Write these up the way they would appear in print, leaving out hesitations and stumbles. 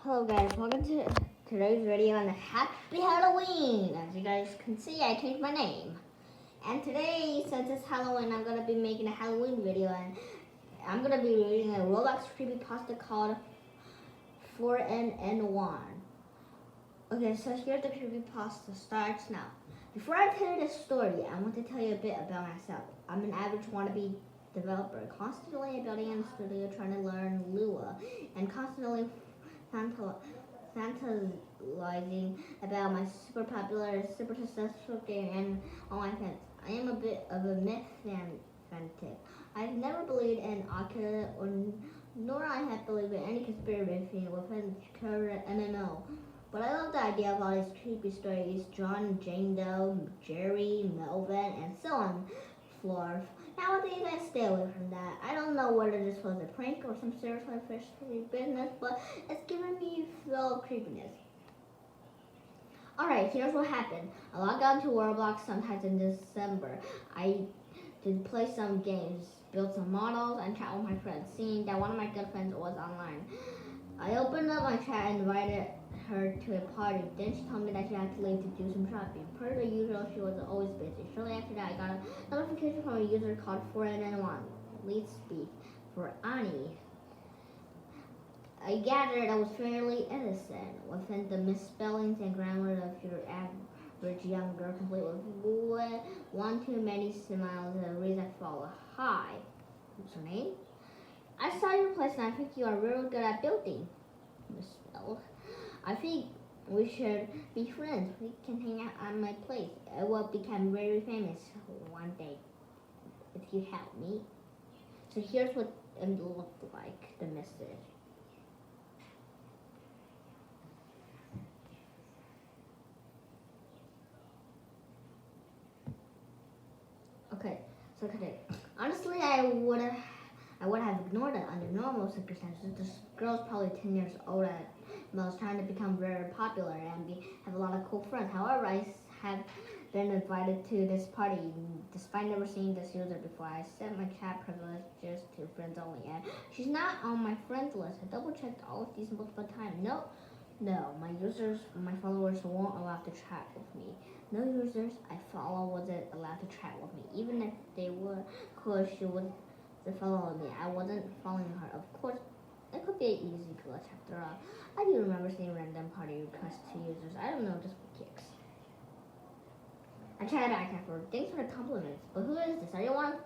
Hello guys, welcome to today's video on Happy Halloween. As you guys can see, I changed my name. And today, since it's Halloween, I'm gonna be making a Halloween video, and I'm gonna be reading a Roblox creepypasta called 4NN1. Okay, so here's the creepypasta. Starts now. Before I tell you the story, I want to tell you a bit about myself. I'm an average wannabe developer, constantly building in the studio, trying to learn Lua, and constantly fantasizing about my super popular, super successful game and all my fans. I am a bit of a myth fanatic. I've never believed in Oculus, nor I have believed in any conspiracy within current MMO. But I love the idea of all these creepy stories, John, Jane Doe, Jerry, Melvin, and so on forth. Nowadays, I stay away from that. I don't know whether this was a prank or some serious official business, but it's giving me a feel of creepiness. Alright, here's what happened. I logged on to Roblox sometimes in December. I did play some games, built some models, and chat with my friends, seeing that one of my good friends was online. I opened up my chat and invited her to a party. Then she told me that she had to leave to do some shopping. Per the usual, she was always busy. Shortly after that, I got a notification from a user called 4NN1. Lead speak for Ani. I gathered I was fairly innocent within the misspellings and grammar of your average young girl, complete with one too many smiles and a reason to follow. Hi. What's your name? I saw your place and I think you are really good at building. Misspelled. I think we should be friends. We can hang out at my place. I will become very famous one day if you help me. So here's what it looked like, the message. Okay, so today, honestly, I would have ignored it under normal circumstances. This girl's probably 10 years old at most, trying to become very popular and have a lot of cool friends. However, I have been invited to this party despite never seeing this user before. I set my chat privileges to friends only, and she's not on my friends list. I double checked all of these multiple times. No, my followers won't allow to chat with me. No users I follow wasn't allowed to chat with me, even if they were cool. She was to follow me. I wasn't following her. Of course, it could be an easy glitch after all. I do remember seeing random party requests to users. I don't know, just for kicks. I chatted back and forth. Thanks for the compliments, but who is this? Are you one of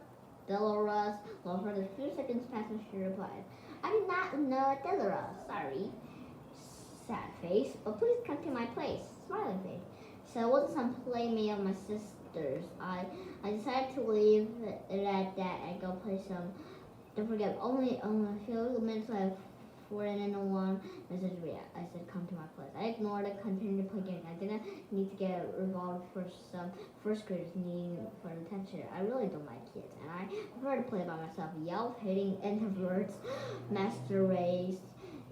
Delores? Well, for the few seconds passed, she replied, I did not know Delores. Sorry. Sad face, but please come to my place. Smiling face. So it wasn't some playmate of my sister's. I decided to leave it at that and go play some. Don't forget, only a few minutes left. 4NN1 message me. I said, come to my place. I ignored it, continued to play games. I didn't need to get involved for some first graders needing for attention. I really don't like kids, and I prefer to play by myself. Yelp, hating introverts, master race.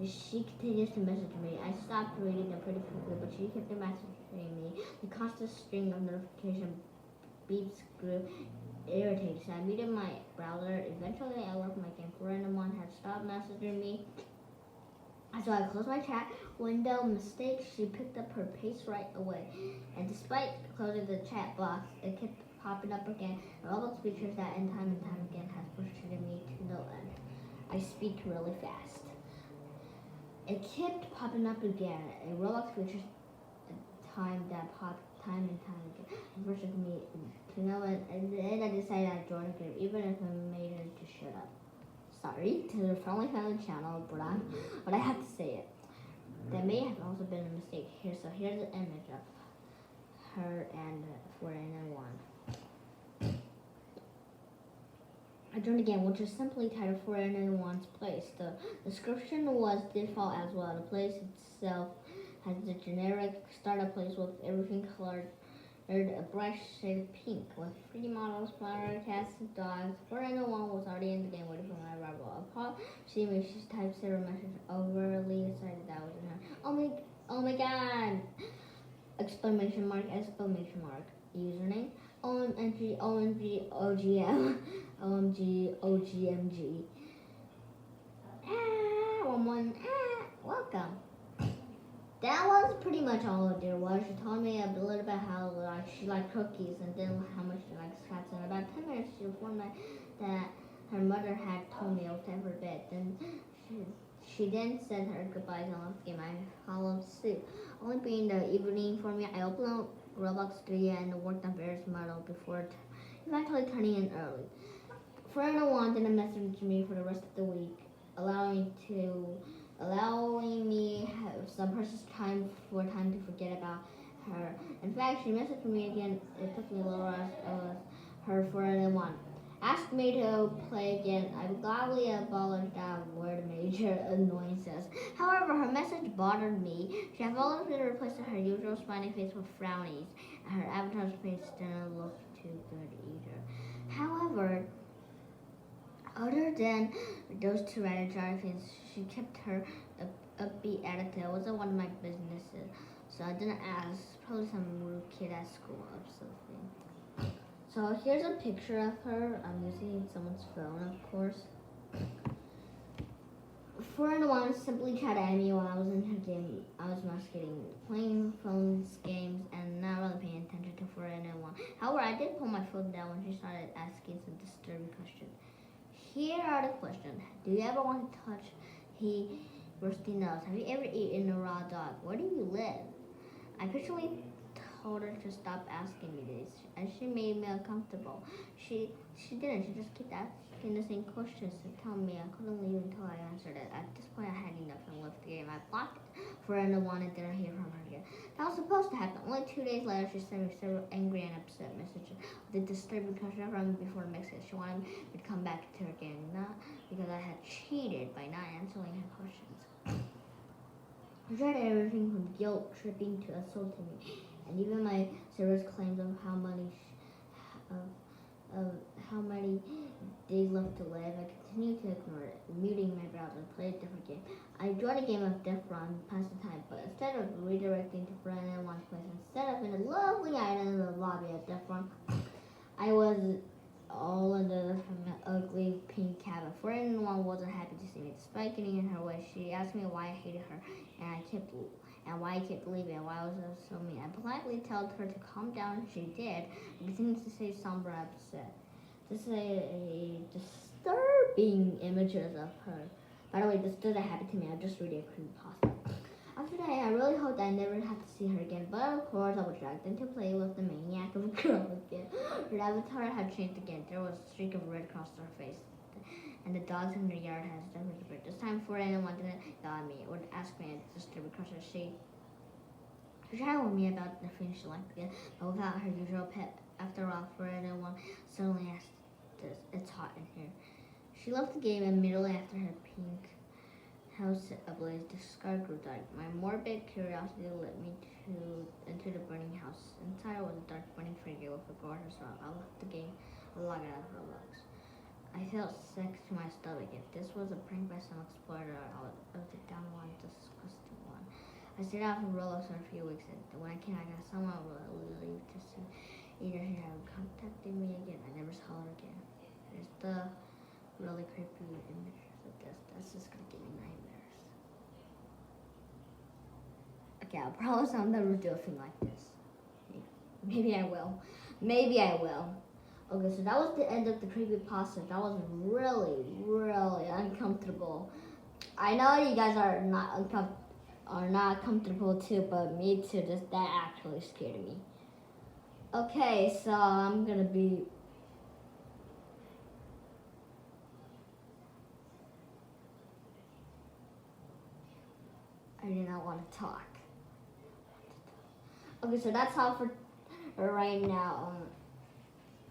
She continues to message me. I stopped reading them pretty quickly, but she kept messaging me. The constant string of notification beeps grew irritating. So I muted my browser. Eventually, I left my game. 4NN1 had stopped messaging me. So I closed my chat window. Mistake, she picked up her pace right away. And despite closing the chat box, it kept popping up again. And all those features that and time again has frustrated me to no end. I speak really fast. It kept popping up again. A Roblox feature time that popped time and time again. It frustrated me to no end. And then I decided I'd join the game, even if I made her to shut up. Sorry to the Friendly Family channel, but I have to say it. That may have also been a mistake. Here's the image of her and 4NN1. I joined the game, which is simply titled 4NN1's place. The description was default as well. The place itself has the generic startup place with everything colored a bright shade of pink with 3D models, flower, cats, dogs. 4NN1 was already in the game waiting for my arrival. Upon seeing me, she typed several messages, overly excited that I was in her. Oh my god! Exclamation mark, exclamation mark. Username, OMG, OMG, OGM, OMG, OGMG. Welcome. that was pretty much all there was. She told me a little bit how like she liked cookies and then how much she likes cats. And about 10 minutes she informed me that her mother had told me every bit. Then she then said her goodbyes and left the game. I followed suit. Only being the evening for me, I opened up Roblox 3 and worked on various models before eventually turning in early. Friend wanted to message me for the rest of the week, allowing me have some precious time to forget about her. In fact, she messaged me again. It took me a little rush of her for anyone. Asked me to play again. I would gladly abolished that word major annoyances. However, her message bothered me. She had voluntarily replaced her usual smiley face with frownies, and her avatar's face didn't look too good either. However, other than those two rather jarring things, she kept her upbeat attitude. It wasn't one of my businesses, so I didn't ask. Probably some rude kid at school or something. So here's a picture of her. I'm using someone's phone, of course. Friend one simply chatted at me while I was in her game. I was masquerading, playing phones games, and not really paying attention to friend one. However, I did pull my phone down when she started asking some disturbing questions. Here are the questions. Do you ever want to touch rusty nose? Have you ever eaten a raw dog? Where do you live? I personally told her to stop asking me this, and she made me uncomfortable. She didn't. She just kept asking the same questions to tell me I couldn't leave until I answered it. At this point, I had enough and left the game. I blocked it for anyone and didn't hear from her again. That was supposed to happen. Only 2 days later, she sent me several angry and upset messages with a disturbing question from me before the message. She wanted me to come back to her game, not because I had cheated by not answering her questions. I tried everything from guilt tripping to assaulting me, and even my serious claims of how many days left to live. I continued to ignore it, muting my browser, play a different game. I joined a game of Death Run, pass the time, but instead of redirecting to friend in one place, instead of in a lovely island in the lobby of Death Run, I was all under an ugly pink cabin. Friend one wasn't happy to see me, despite getting in her way. She asked me why I hated her, and why I kept leaving, and why I was so mean. I politely told her to calm down. She did, and continued to say somber upset. This is a disturbing images of her. By the way, this doesn't happen to me. I just read a creepypasta. After that, I really hoped I never had to see her again. But of course, I was dragged into play with the maniac of a girl again. Her avatar had changed again. There was a streak of red across her face, and the dogs in the yard had started to. This time, before anyone didn't yell at me or ask me a disturbing question, she chatted with me about the things she liked again, but without her usual pet. After all, for anyone suddenly asked this, "It's hot in here." She left the game immediately after her pink house ablaze. The sky grew dark. My morbid curiosity led me into the burning house. Inside was a dark burning figure with a gorgeous rock. I left the game and logged out of Roblox. I felt sick to my stomach. If this was a prank by some explorer, I would take down one disgusting one. I stayed out from Roblox for a few weeks, and when I came, I got someone relieved to see either she had contacted me again. I never saw her again. There's the really creepy images of this. That's just gonna give me nightmares. Okay, I'll promise I'll never do a thing like this. Maybe I will. Maybe I will. Okay, so that was the end of the creepypasta. That was really, really uncomfortable. I know you guys are not comfortable too, but me too. That actually scared me. Okay, so I'm gonna be. I do not want to talk. Okay, so that's all for right now.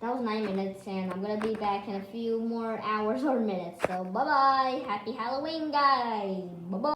That was 9 minutes, and I'm gonna be back in a few more hours or minutes. So bye bye. Happy Halloween, guys. Bye bye.